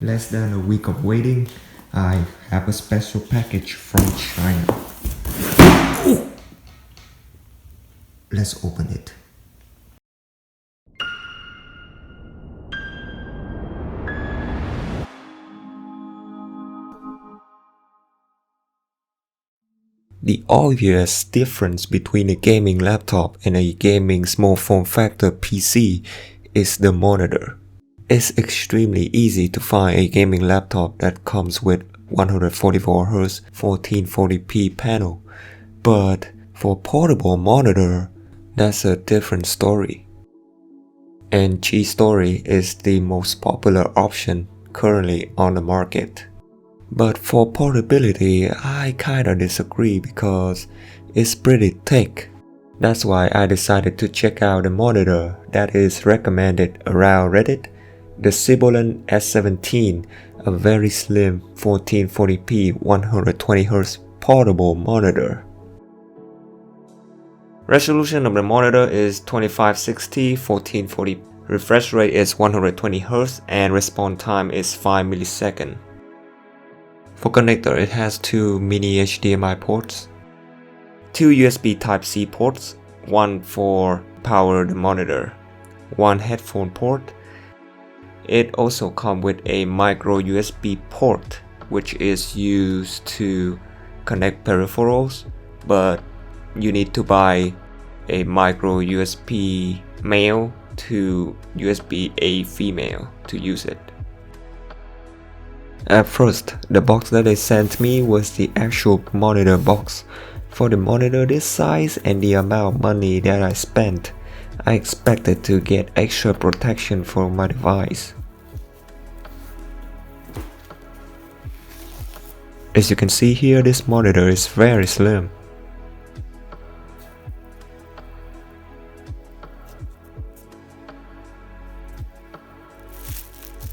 Less than a week of waiting, I have a special package from China. Let's open it. The obvious difference between a gaming laptop and a gaming small form factor PC is the monitor. It's extremely easy to find a gaming laptop that comes with 144Hz 1440p panel, but for portable monitor, that's a different story. And G-Story is the most popular option currently on the market. But for portability, I kinda disagree because it's pretty thick. That's why I decided to check out a monitor that is recommended around Reddit, the Sibolan S17, a very slim 1440p 120Hz portable monitor. Resolution of the monitor is 2560 1440. Refresh rate is 120Hz and response time is 5 milliseconds. For connector, it has two mini HDMI ports, two USB Type-C ports, one for power the monitor, one headphone port. It also comes with a micro USB port, which is used to connect peripherals, but you need to buy a micro USB male to USB-A female to use it. At first, the box that they sent me was the actual monitor box. For the monitor this size and the amount of money that I spent, I expected to get extra protection for my device. As you can see here, this monitor is very slim.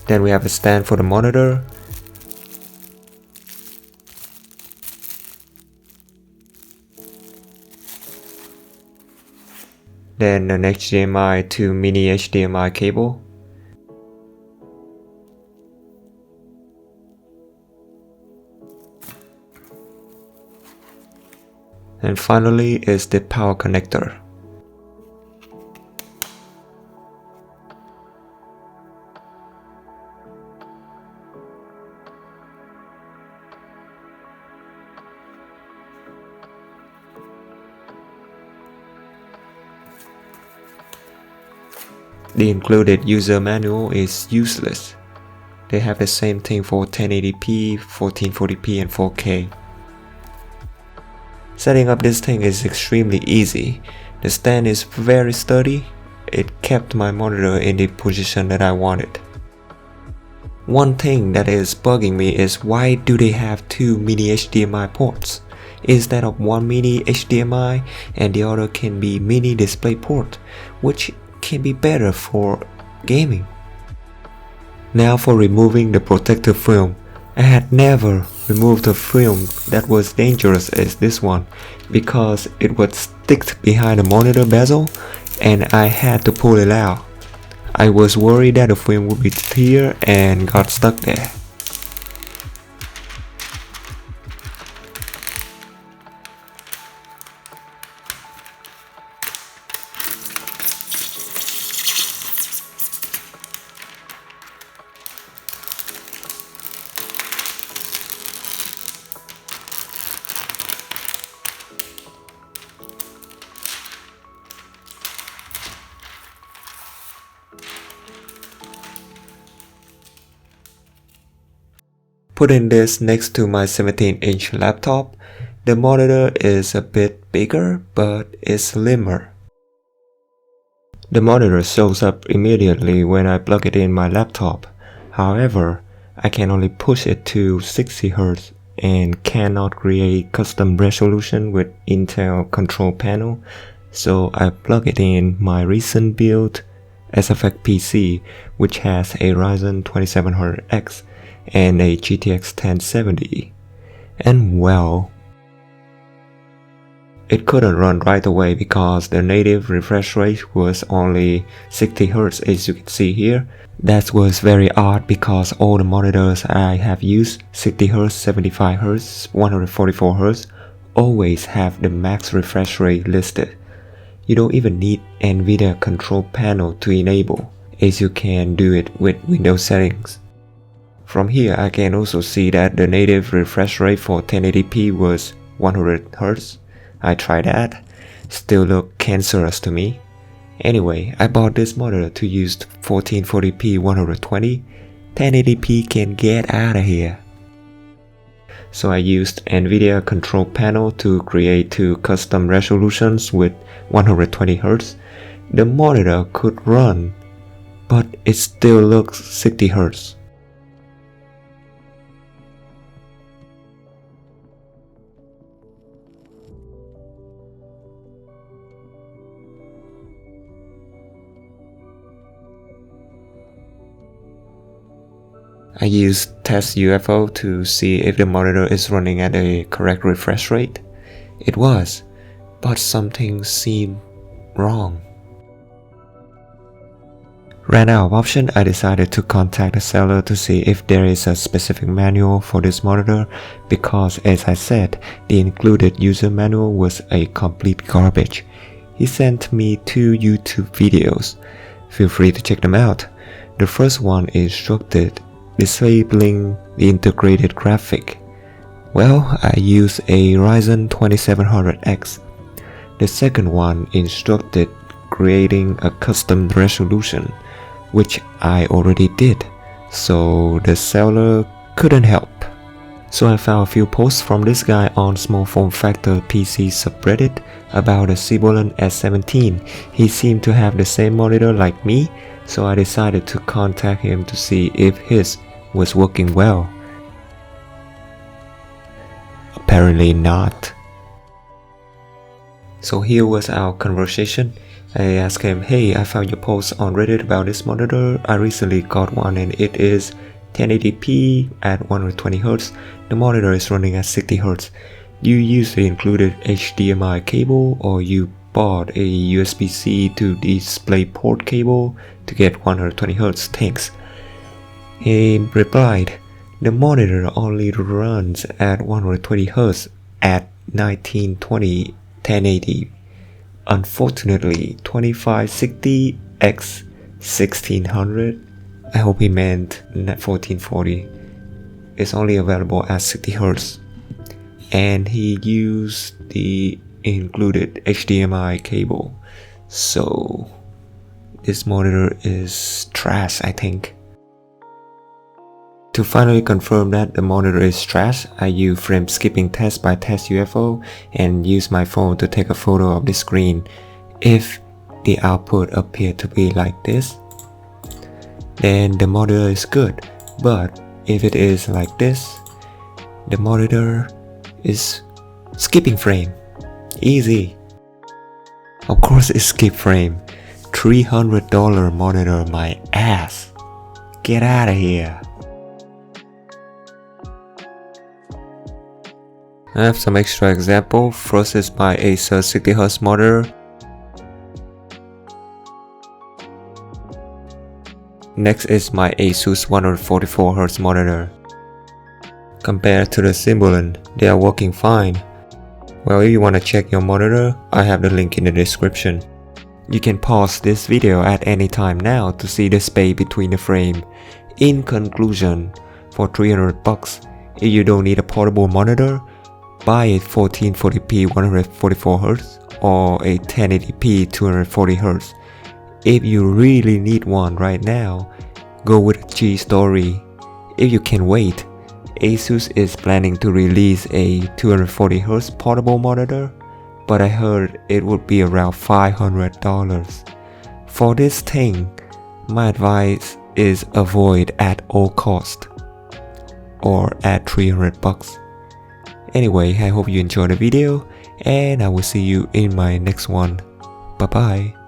Then we have a stand for the monitor. Then an HDMI to mini HDMI cable. And finally is the power connector. The included user manual is useless. They have the same thing for 1080p, 1440p and 4K. Setting up this thing is extremely easy. The stand is very sturdy. It kept my monitor in the position that I wanted. One thing that is bugging me is why do they have two mini HDMI ports instead of one mini HDMI and the other can be mini display port, which can be better for gaming. Now for removing the protective film. I had never removed a film that was dangerous as this one because it would stick behind the monitor bezel and I had to pull it out. I was worried that the film would be here and got stuck there. Putting this next to my 17-inch laptop, the monitor is a bit bigger but is slimmer. The monitor shows up immediately when I plug it in my laptop. However, I can only push it to 60Hz and cannot create custom resolution with Intel control panel, so I plug it in my recent build SFX PC, which has a Ryzen 2700X and a GTX 1070, and well, it couldn't run right away because the native refresh rate was only 60 Hz as you can see here. That was very odd because all the monitors I have used, 60 Hz, 75 Hz, 144 Hz, always have the max refresh rate listed. You don't even need NVIDIA control panel to enable, as you can do it with Windows settings. From here I can also see that the native refresh rate for 1080p was 100 Hz. I tried that, still looked cancerous to me. Anyway, I bought this monitor to use 1440p 120. 1080p can get out of here. So I used NVIDIA control panel to create two custom resolutions with 120 Hz. The monitor could run, but it still looks 60 Hz. I used test UFO to see if the monitor is running at a correct refresh rate. It was, but something seemed wrong. Ran out of option, I decided to contact the seller to see if there is a specific manual for this monitor because, as I said, the included user manual was a complete garbage. He sent me 2 YouTube videos. Feel free to check them out. The first one instructed disabling the integrated graphic. Well, I use a Ryzen 2700X. The second one instructed creating a custom resolution, which I already did, so the seller couldn't help. So I found a few posts from this guy on small form factor PC subreddit about the Sibolan S17. He seemed to have the same monitor like me, so I decided to contact him to see if his was working well. Apparently not. So here was our conversation. I asked him, hey, I found your post on Reddit about this monitor. I recently got one and it is 1080p at 120 Hz. The monitor is running at 60 Hz. You use the included HDMI cable or you bought a USB-C to DisplayPort cable to get 120 Hz? Thanks. He replied, the monitor only runs at 120 Hz at 1920 1080. Unfortunately, 2560 x 1600, I hope he meant 1440, is only available at 60 Hz. And he used the included HDMI cable. So this monitor is trash, I think. To finally confirm that the monitor is trash, I use frame skipping test by test UFO and use my phone to take a photo of the screen. If the output appears to be like this, then the monitor is good. But if it is like this, the monitor is skipping frame. Easy. Of course it's skip frame. $300 monitor, my ass. Get out of here. I have some extra example. First is my Asus 60Hz monitor. Next is my Asus 144Hz monitor. Compared to the Sibolan, they are working fine. Well, if you want to check your monitor, I have the link in the description. You can pause this video at any time now to see the space between the frame. In conclusion, for $300, if you don't need a portable monitor, buy a 1440p 144Hz or a 1080p 240Hz. If you really need one right now, go with G Story. If you can wait, Asus is planning to release a 240Hz portable monitor, but I heard it would be around $500. For this thing, my advice is avoid at all cost or at $300. Anyway, I hope you enjoyed the video and I will see you in my next one. Bye bye.